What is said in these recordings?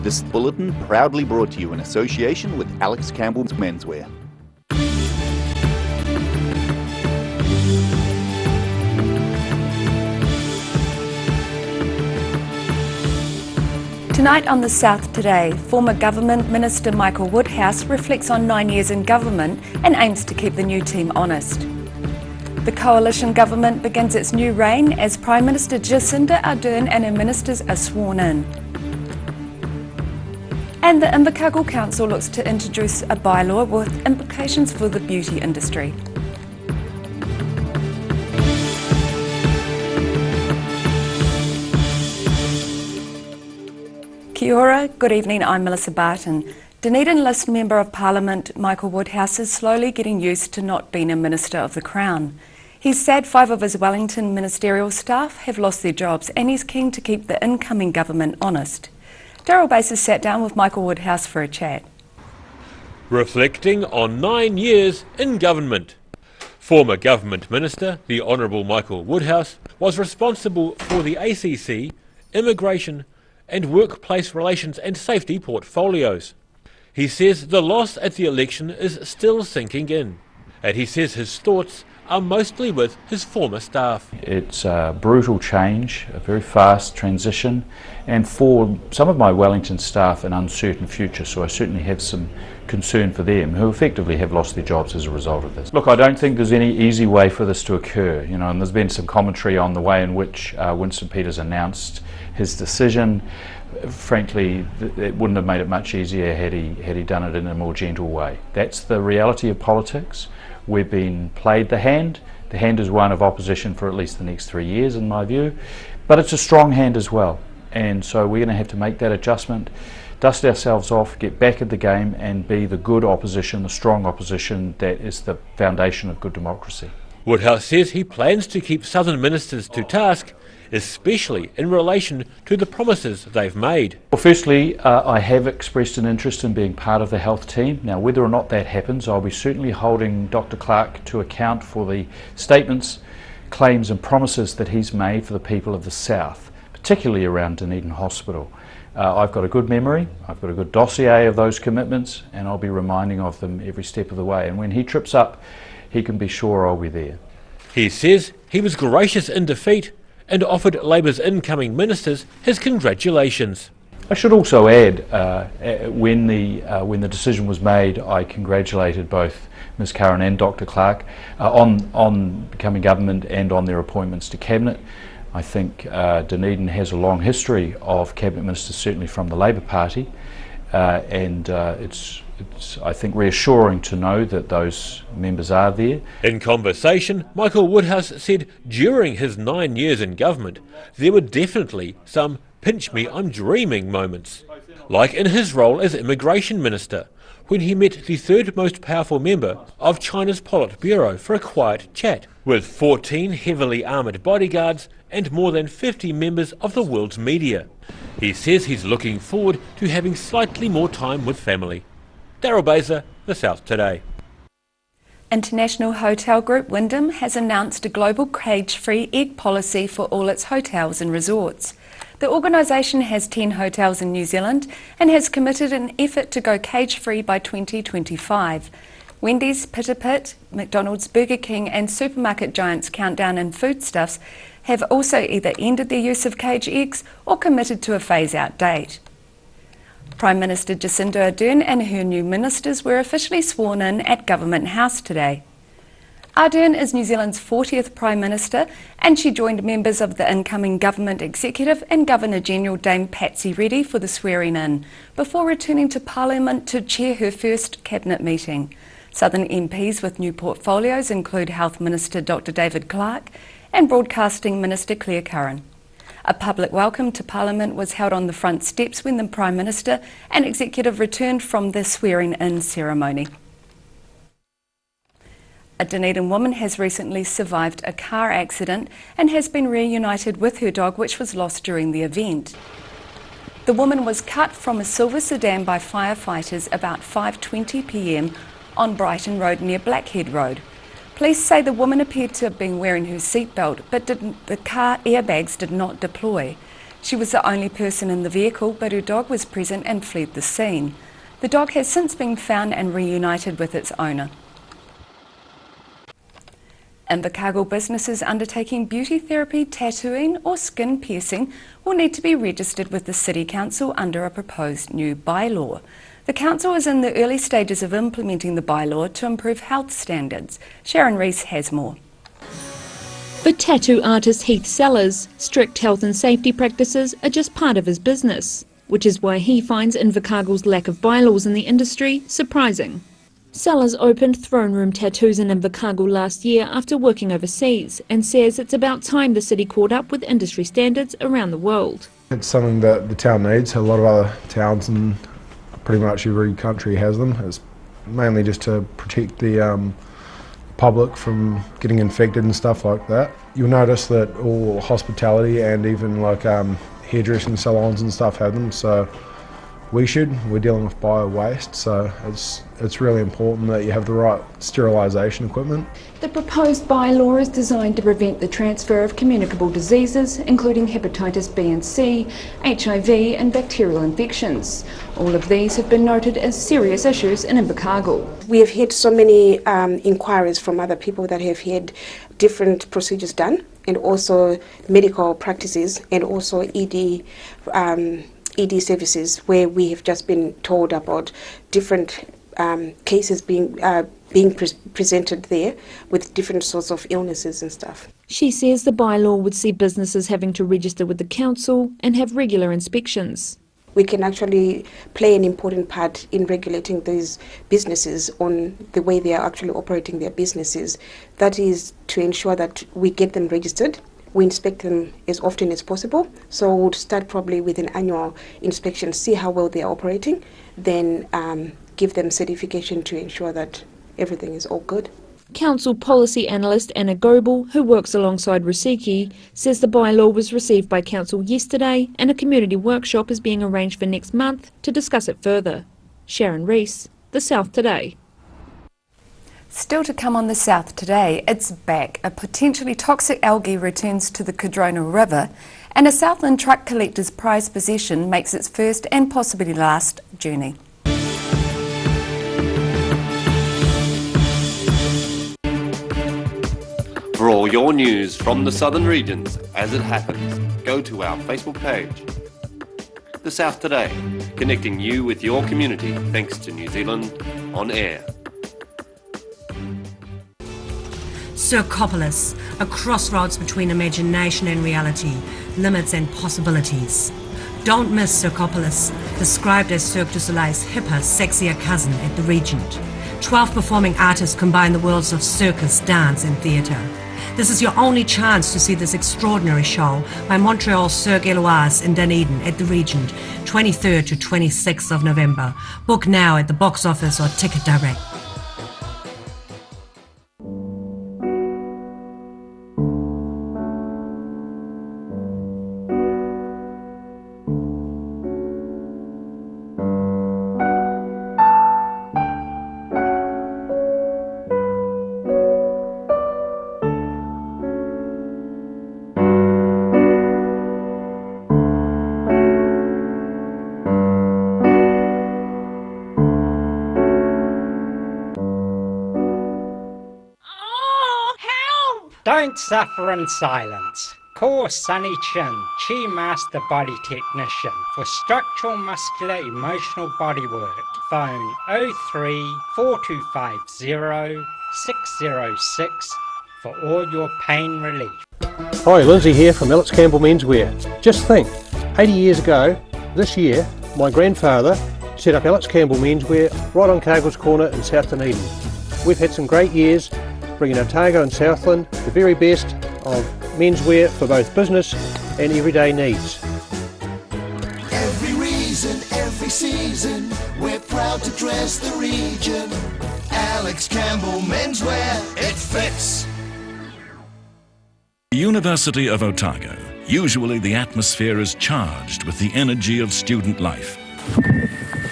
This bulletin proudly brought to you in association with Alex Campbell's Menswear. Tonight on The South Today, former Government Minister Michael Woodhouse reflects on 9 years in government and aims to keep the new team honest. The coalition government begins its new reign as Prime Minister Jacinda Ardern and her ministers are sworn in. And the Invercargill Council looks to introduce a bylaw with implications for the beauty industry. Kia ora, good evening, I'm Melissa Barton. Dunedin List Member of Parliament Michael Woodhouse is slowly getting used to not being a Minister of the Crown. He's sad 5 of his Wellington ministerial staff have lost their jobs and he's keen to keep the incoming government honest. Daryl Baser sat down with Michael Woodhouse for a chat. Reflecting on 9 years in government. Former Government Minister, the Honourable Michael Woodhouse, was responsible for the ACC, immigration and workplace relations and safety portfolios. He says the loss at the election is still sinking in, and he says his thoughts are mostly with his former staff. It's a brutal change, a very fast transition, and for some of my Wellington staff an uncertain future, so I certainly have some concern for them who effectively have lost their jobs as a result of this. Look, I don't think there's any easy way for this to occur, and there's been some commentary on the way in which Winston Peters announced his decision. Frankly, it wouldn't have made it much easier had he done it in a more gentle way. That's the reality of politics. We've been played the hand. The hand is one of opposition for at least the next 3 years, in my view, but it's a strong hand as well. And so we're going to have to make that adjustment, dust ourselves off, get back at the game, and be the good opposition, the strong opposition that is the foundation of good democracy. Woodhouse says he plans to keep Southern ministers to task, especially in relation to the promises they've made. Well, firstly, I have expressed an interest in being part of the health team. Now, whether or not that happens, I'll be certainly holding Dr. Clark to account for the statements, claims and promises that he's made for the people of the South, particularly around Dunedin Hospital. I've got a good memory, I've got a good dossier of those commitments, and I'll be reminding of them every step of the way. And when he trips up, he can be sure I'll be there. He says he was gracious in defeat and offered Labour's incoming ministers his congratulations. I should also add, when the decision was made, I congratulated both Ms Curran and Dr Clark on becoming government and on their appointments to Cabinet. I think Dunedin has a long history of Cabinet ministers, certainly from the Labour Party, and it's I think reassuring to know that those members are there. In conversation, Michael Woodhouse said during his 9 years in government there were definitely some pinch me I'm dreaming moments, like in his role as Immigration Minister when he met the third most powerful member of China's Politburo for a quiet chat with 14 heavily armoured bodyguards and more than 50 members of the world's media. He says he's looking forward to having slightly more time with family. Daryl Baser, The South Today. International hotel group Wyndham has announced a global cage-free egg policy for all its hotels and resorts. The organisation has 10 hotels in New Zealand and has committed an effort to go cage-free by 2025. Wendy's, Pita Pit, McDonald's, Burger King and supermarket giants Countdown and Foodstuffs have also either ended their use of cage eggs or committed to a phase-out date. Prime Minister Jacinda Ardern and her new ministers were officially sworn in at Government House today. Ardern is New Zealand's 40th Prime Minister and she joined members of the incoming Government Executive and Governor-General Dame Patsy Reddy for the swearing-in, before returning to Parliament to chair her first Cabinet meeting. Southern MPs with new portfolios include Health Minister Dr David Clark and Broadcasting Minister Claire Curran. A public welcome to Parliament was held on the front steps when the Prime Minister and Executive returned from the swearing-in ceremony. A Dunedin woman has recently survived a car accident and has been reunited with her dog, which was lost during the event. The woman was cut from a silver sedan by firefighters about 5:20 p.m. on Brighton Road near Blackhead Road. Police say the woman appeared to have been wearing her seatbelt, but the car airbags did not deploy. She was the only person in the vehicle, but her dog was present and fled the scene. The dog has since been found and reunited with its owner. Invercargill businesses undertaking beauty therapy, tattooing or skin piercing will need to be registered with the City Council under a proposed new bylaw. The Council is in the early stages of implementing the bylaw to improve health standards. Sharon Rees has more. For tattoo artist Heath Sellers, strict health and safety practices are just part of his business, which is why he finds Invercargill's lack of bylaws in the industry surprising. Sellers opened Throne Room Tattoos in Invercargill last year after working overseas and says it's about time the city caught up with industry standards around the world. It's something that the town needs. A lot of other towns and pretty much every country has them. It's mainly just to protect the public from getting infected and stuff like that. You'll notice that all hospitality and even like hairdressing salons and stuff have them, so we're dealing with bio-waste, so it's really important that you have the right sterilisation equipment. The proposed bylaw is designed to prevent the transfer of communicable diseases, including hepatitis B and C, HIV and bacterial infections. All of these have been noted as serious issues in Invercargill. We have had so many inquiries from other people that have had different procedures done, and also medical practices, and also ED services, where we have just been told about different cases being presented there with different sorts of illnesses and stuff. She says the bylaw would see businesses having to register with the council and have regular inspections. We can actually play an important part in regulating these businesses on the way they are actually operating their businesses. That is to ensure that we get them registered. We inspect them as often as possible, so we'll start probably with an annual inspection, see how well they are operating, then give them certification to ensure that everything is all good. Council policy analyst Anna Goebel, who works alongside Rusiki, says the bylaw was received by Council yesterday and a community workshop is being arranged for next month to discuss it further. Sharon Rees, The South Today. Still to come on The South Today, it's back. A potentially toxic algae returns to the Cardrona River, and a Southland truck collector's prized possession makes its first and possibly last journey. For all your news from the southern regions as it happens, go to our Facebook page. The South Today, connecting you with your community thanks to New Zealand On Air. Circopolis, a crossroads between imagination and reality, limits and possibilities. Don't miss Circopolis, described as Cirque du Soleil's hipper, sexier cousin at the Regent. 12 performing artists combine the worlds of circus, dance and theatre. This is your only chance to see this extraordinary show by Montreal Cirque Éloise in Dunedin at the Regent, 23rd to 26th of November. Book now at the box office or Ticket Direct. Don't suffer in silence. Call Sunny Chin, Chi Master Body Technician, for structural, muscular, emotional bodywork. Phone 03 4250 606 for all your pain relief. Hi, Lindsay here from Alex Campbell Menswear. Just think, 80 years ago, this year, my grandfather set up Alex Campbell Menswear right on Cargill's Corner in South Dunedin. We've had some great years, bringing Otago and Southland the very best of menswear for both business and everyday needs. Every reason, every season, we're proud to dress the region. Alex Campbell Menswear, it fits. University of Otago. Usually the atmosphere is charged with the energy of student life.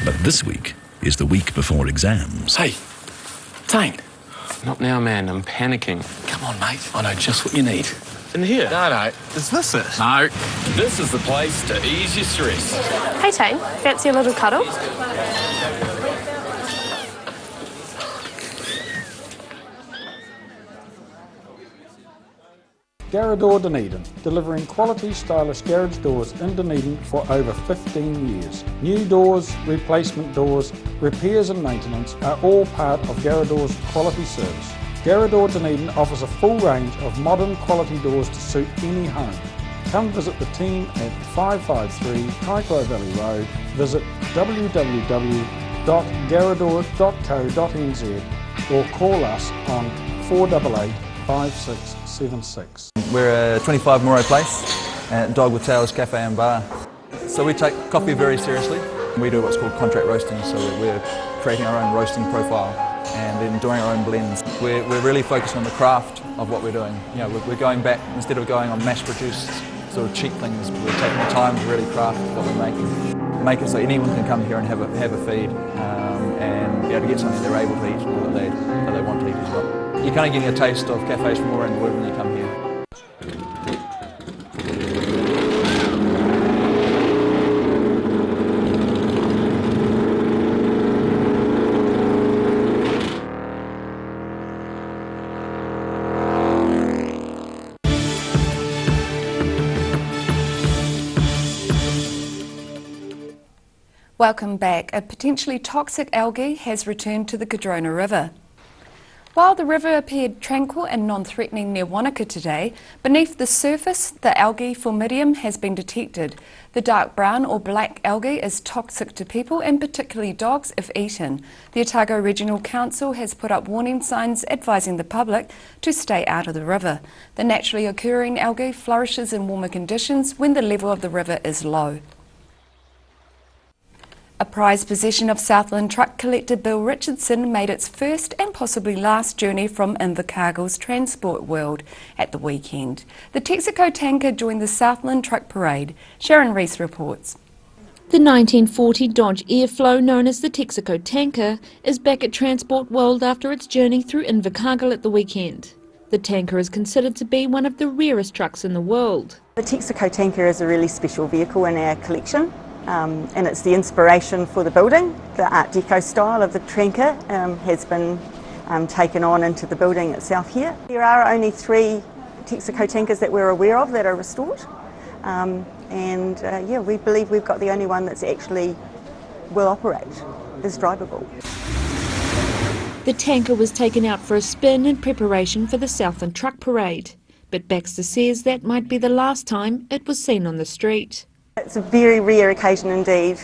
But this week is the week before exams. Hey, Tane. Not now, man. I'm panicking. Come on, mate. I know just what you need. In here? No. Is this it? No. This is the place to ease your stress. Hey, Tane, fancy a little cuddle? Garrador Dunedin, delivering quality stylish garage doors in Dunedin for over 15 years. New doors, replacement doors, repairs and maintenance are all part of Garrador's quality service. Garrador Dunedin offers a full range of modern quality doors to suit any home. Come visit the team at 553 Kaikoura Valley Road. Visit www.garrador.co.nz or call us on 488 5676. We're a 25 Moray Place at Dog with Tails Cafe and Bar. So we take coffee very seriously. We do what's called contract roasting, so we're creating our own roasting profile and then doing our own blends. We're really focused on the craft of what we're doing. You know, we're going back, instead of going on mass-produced sort of cheap things, we're taking the time to really craft what we're making. Make it so anyone can come here and have a feed and be able to get something they're able to eat or that they want to eat as well. You're kind of getting a taste of cafes from all around the world when you come here. Welcome back. A potentially toxic algae has returned to the Cardrona River. While the river appeared tranquil and non-threatening near Wanaka today, beneath the surface the algae Formidium has been detected. The dark brown or black algae is toxic to people and particularly dogs if eaten. The Otago Regional Council has put up warning signs advising the public to stay out of the river. The naturally occurring algae flourishes in warmer conditions when the level of the river is low. A prized possession of Southland truck collector Bill Richardson made its first and possibly last journey from Invercargill's transport world at the weekend. The Texaco tanker joined the Southland truck parade. Sharon Rees reports. The 1940 Dodge Airflow, known as the Texaco tanker, is back at Transport World after its journey through Invercargill at the weekend. The tanker is considered to be one of the rarest trucks in the world. The Texaco tanker is a really special vehicle in our collection. And it's the inspiration for the building. The Art Deco style of the tanker has been taken on into the building itself here. There are only 3 Texaco tankers that we're aware of that are restored. Yeah, we believe we've got the only one that's actually will operate, is drivable. The tanker was taken out for a spin in preparation for the Southland Truck Parade, but Baxter says that might be the last time it was seen on the street. It's a very rare occasion indeed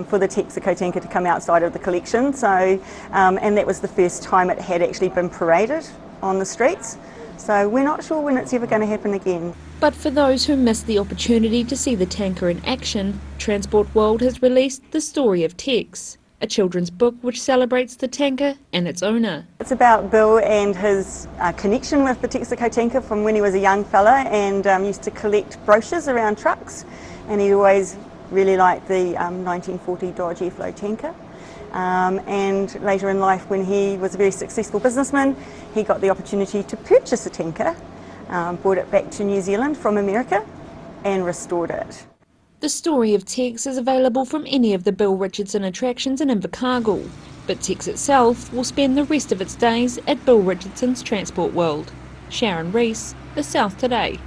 for the Texaco tanker to come outside of the collection, and that was the first time it had actually been paraded on the streets. So we're not sure when it's ever going to happen again. But for those who missed the opportunity to see the tanker in action, Transport World has released The Story of Tex, a children's book which celebrates the tanker and its owner. It's about Bill and his connection with the Texaco tanker from when he was a young fella and used to collect brochures around trucks. And he always really liked the 1940 Dodge Airflow tanker. And later in life, when he was a very successful businessman, he got the opportunity to purchase a tanker, brought it back to New Zealand from America and restored it. The Story of Tex is available from any of the Bill Richardson attractions in Invercargill, but Tex itself will spend the rest of its days at Bill Richardson's Transport World. Sharon Rees, The South Today.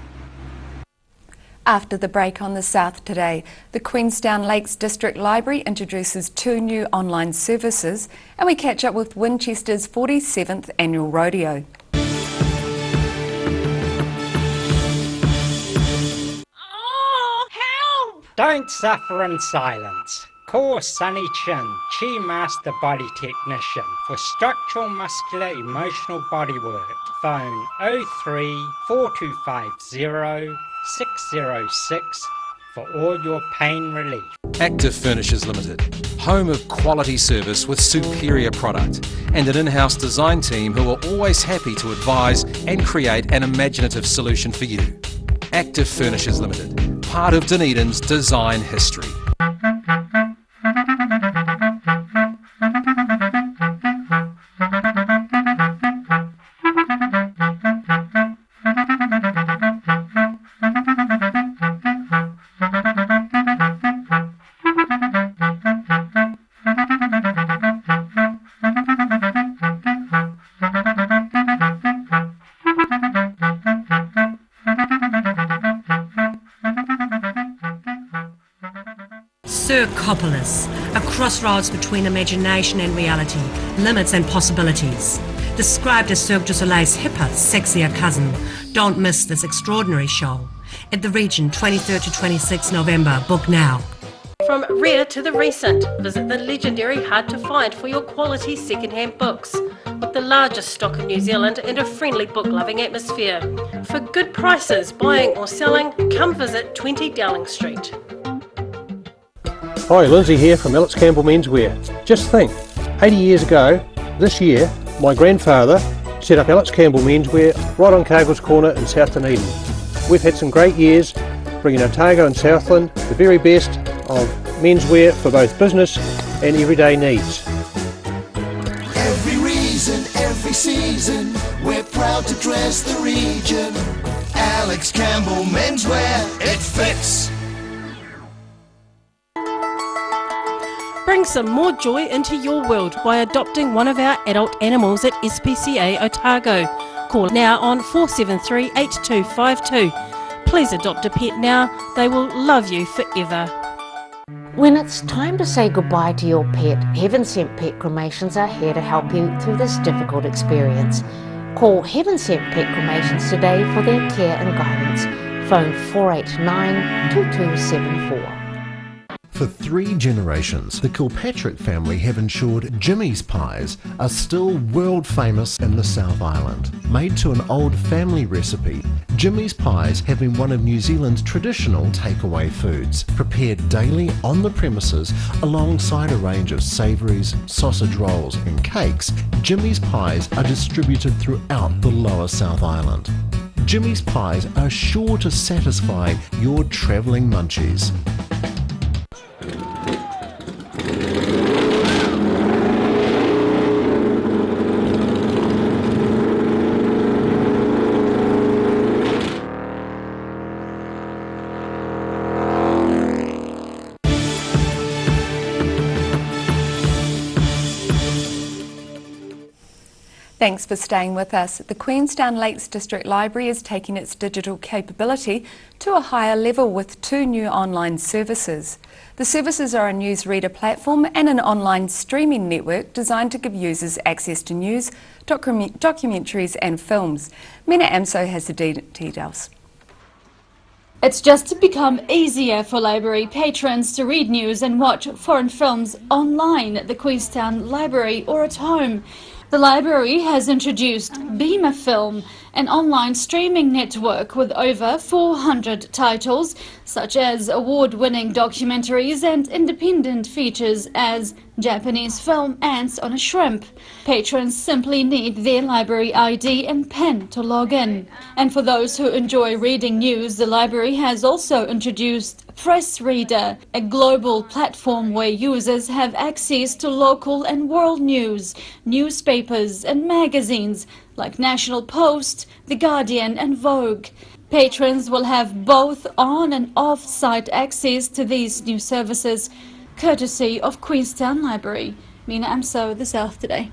After the break on the South Today, the Queenstown Lakes District Library introduces 2 new online services, and we catch up with Winchester's 47th annual rodeo. Oh, help! Don't suffer in silence. Call Sunny Chin, Chi Master Body Technician, for structural, muscular, emotional bodywork. Phone 03 4250 606 for all your pain relief. Active Furnishers Limited, home of quality service with superior product and an in-house design team who are always happy to advise and create an imaginative solution for you. Active Furnishers Limited, part of Dunedin's design history. Circopolis, a crossroads between imagination and reality, limits and possibilities. Described as Cirque du Soleil's hipper, sexier cousin. Don't miss this extraordinary show. At the Regent, 23rd to 26 November. Book now. From rare to the recent, visit the legendary Hard to Find for your quality second-hand books. With the largest stock in New Zealand and a friendly book-loving atmosphere. For good prices, buying or selling, come visit 20 Dowling Street. Hi, Lindsay here from Alex Campbell Menswear. Just think, 80 years ago, this year, my grandfather set up Alex Campbell Menswear right on Cargill's Corner in South Dunedin. We've had some great years bringing Otago and Southland the very best of menswear for both business and everyday needs. Every reason, every season, we're proud to dress the region. Alex Campbell Menswear, it fits. Bring some more joy into your world by adopting one of our adult animals at SPCA Otago. Call now on 473 8252. Please adopt a pet now, they will love you forever. When it's time to say goodbye to your pet, Heaven Sent Pet Cremations are here to help you through this difficult experience. Call Heaven Sent Pet Cremations today for their care and guidance. Phone 489 2274. For 3 generations, the Kilpatrick family have ensured Jimmy's pies are still world famous in the South Island. Made to an old family recipe, Jimmy's pies have been one of New Zealand's traditional takeaway foods, prepared daily on the premises alongside a range of savouries, sausage rolls and cakes. Jimmy's pies are distributed throughout the lower South Island. Jimmy's pies are sure to satisfy your travelling munchies. Thanks for staying with us. The Queenstown Lakes District Library is taking its digital capability to a higher level with 2 new online services. The services are a newsreader platform and an online streaming network designed to give users access to news, documentaries and films. Mina Amso has the details. It's just become easier for library patrons to read news and watch foreign films online at the Queenstown Library or at home. The library has introduced Beamer Film, an online streaming network with over 400 titles, such as award-winning documentaries and independent features as Japanese film Ants on a Shrimp. Patrons simply need their library ID and PIN to log in. And for those who enjoy reading news, the library has also introduced Press Reader, a global platform where users have access to local and world news, newspapers and magazines like National Post, The Guardian and Vogue. Patrons will have both on and off-site access to these new services, courtesy of Queenstown Library. Mina Amso, The South Today.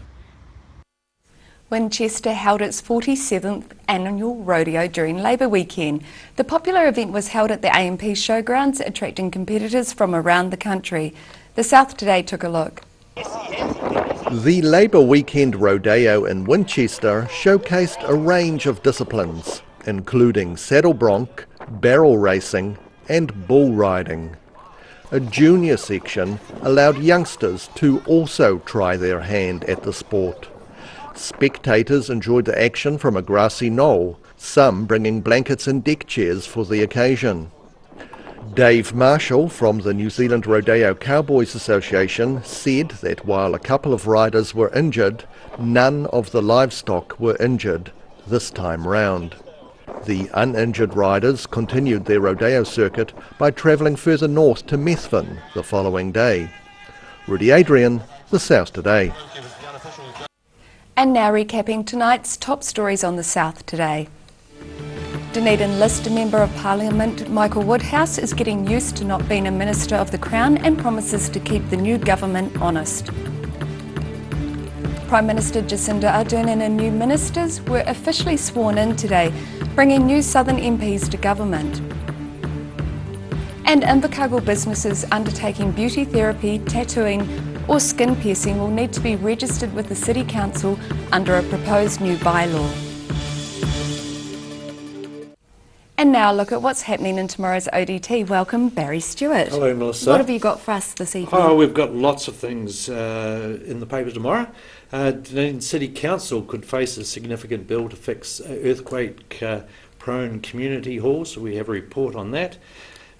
Winchester held its 47th annual rodeo during Labour weekend. The popular event was held at the AMP Showgrounds, attracting competitors from around the country. The South Today took a look. The Labour Weekend Rodeo in Winchester showcased a range of disciplines, including saddle bronc, barrel racing and bull riding. A junior section allowed youngsters to also try their hand at the sport. Spectators enjoyed the action from a grassy knoll, some bringing blankets and deck chairs for the occasion. Dave Marshall from the New Zealand Rodeo Cowboys Association said that while a couple of riders were injured, none of the livestock were injured this time round. The uninjured riders continued their rodeo circuit by travelling further north to Methven the following day. Rudy Adrian, The South Today. And now recapping tonight's top stories on The South Today. Dunedin List Member of Parliament Michael Woodhouse is getting used to not being a Minister of the Crown and promises to keep the new government honest. Prime Minister Jacinda Ardern and her new ministers were officially sworn in today, bringing new Southern MPs to government. And Invercargill businesses undertaking beauty therapy, tattooing or skin piercing will need to be registered with the City Council under a proposed new bylaw. And now look at what's happening in tomorrow's ODT. Welcome, Barry Stewart. Hello, Melissa. What have you got for us this evening? Oh, we've got lots of things in the paper tomorrow. Dunedin City Council could face a significant bill to fix earthquake-prone community halls, so we have a report on that.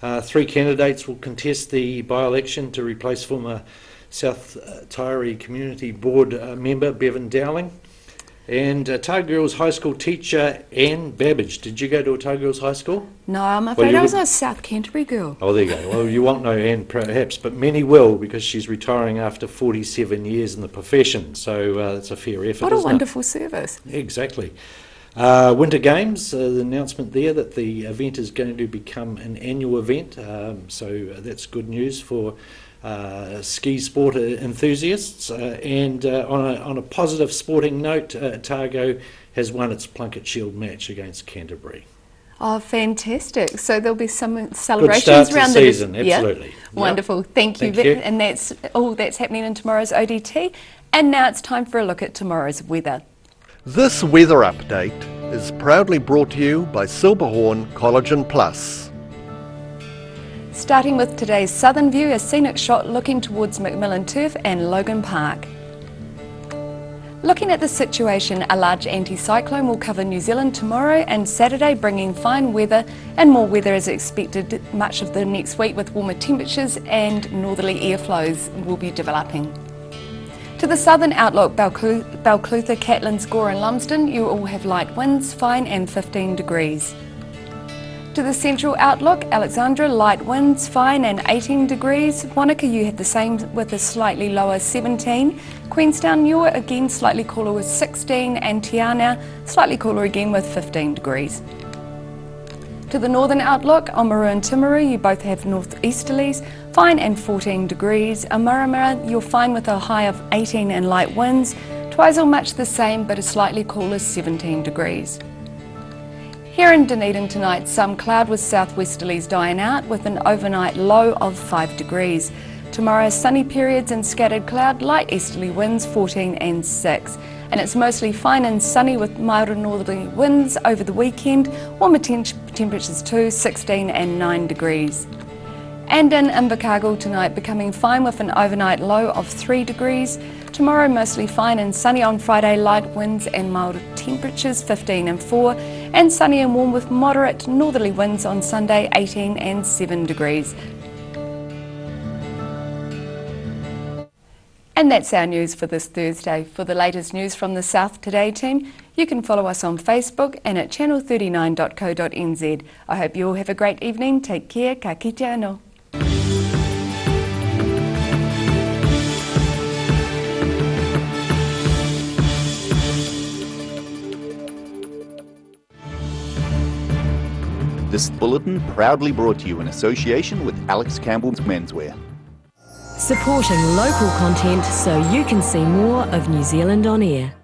3 candidates will contest the by-election to replace former South Taieri Community Board member Bevan Dowling. And Otago Girls High School teacher Anne Babbage. Did you go to Otago Girls High School? No, I'm afraid I was a South Canterbury girl. Oh, there you go. Well, you won't know Anne perhaps, but many will, because she's retiring after 47 years in the profession. So it's a fair effort. What a wonderful service. Exactly. Winter Games, the announcement there that the event is going to become an annual event. So that's good news for ski sport enthusiasts, and on a positive sporting note, Otago has won its Plunket Shield match against Canterbury. Oh, fantastic. So there'll be some celebrations around the season, absolutely. Yeah? Wonderful. Thank you. And that's all that's happening in tomorrow's ODT. And now it's time for a look at tomorrow's weather. This weather update is proudly brought to you by Silberhorn Collagen Plus. Starting with today's southern view, a scenic shot looking towards Macmillan Turf and Logan Park. Looking at the situation, a large anticyclone will cover New Zealand tomorrow and Saturday, bringing fine weather, and more weather is expected much of the next week with warmer temperatures and northerly airflows will be developing. To the southern outlook, Balclutha, Catlins, Gore and Lumsden, you all have light winds, fine and 15 degrees. To the central outlook, Alexandra, light winds, fine and 18 degrees. Wanaka, you have the same with a slightly lower 17. Queenstown, you're again slightly cooler with 16, and Te Anau, slightly cooler again with 15 degrees. To the northern outlook, Oamaru and Timaru, you both have northeasterlies, fine and 14 degrees. Oamaramara, you're fine with a high of 18 and light winds. Twizel, much the same, but a slightly cooler 17 degrees. Here in Dunedin tonight, some cloud with southwesterlies dying out with an overnight low of 5 degrees. Tomorrow, sunny periods and scattered cloud, light easterly winds 14 and 6. And it's mostly fine and sunny with milder northerly winds over the weekend, warmer temperatures too, 16 and 9 degrees. And in Invercargill tonight, becoming fine with an overnight low of 3 degrees. Tomorrow, mostly fine and sunny on Friday, light winds and milder temperatures, 15 and 4, and sunny and warm with moderate northerly winds on Sunday, 18 and 7 degrees. And that's our news for this Thursday. For the latest news from the South Today team, you can follow us on Facebook and at channel39.co.nz. I hope you all have a great evening. Take care. Ka kite anō. This bulletin proudly brought to you in association with Alex Campbell's Menswear. Supporting local content so you can see more of New Zealand on air.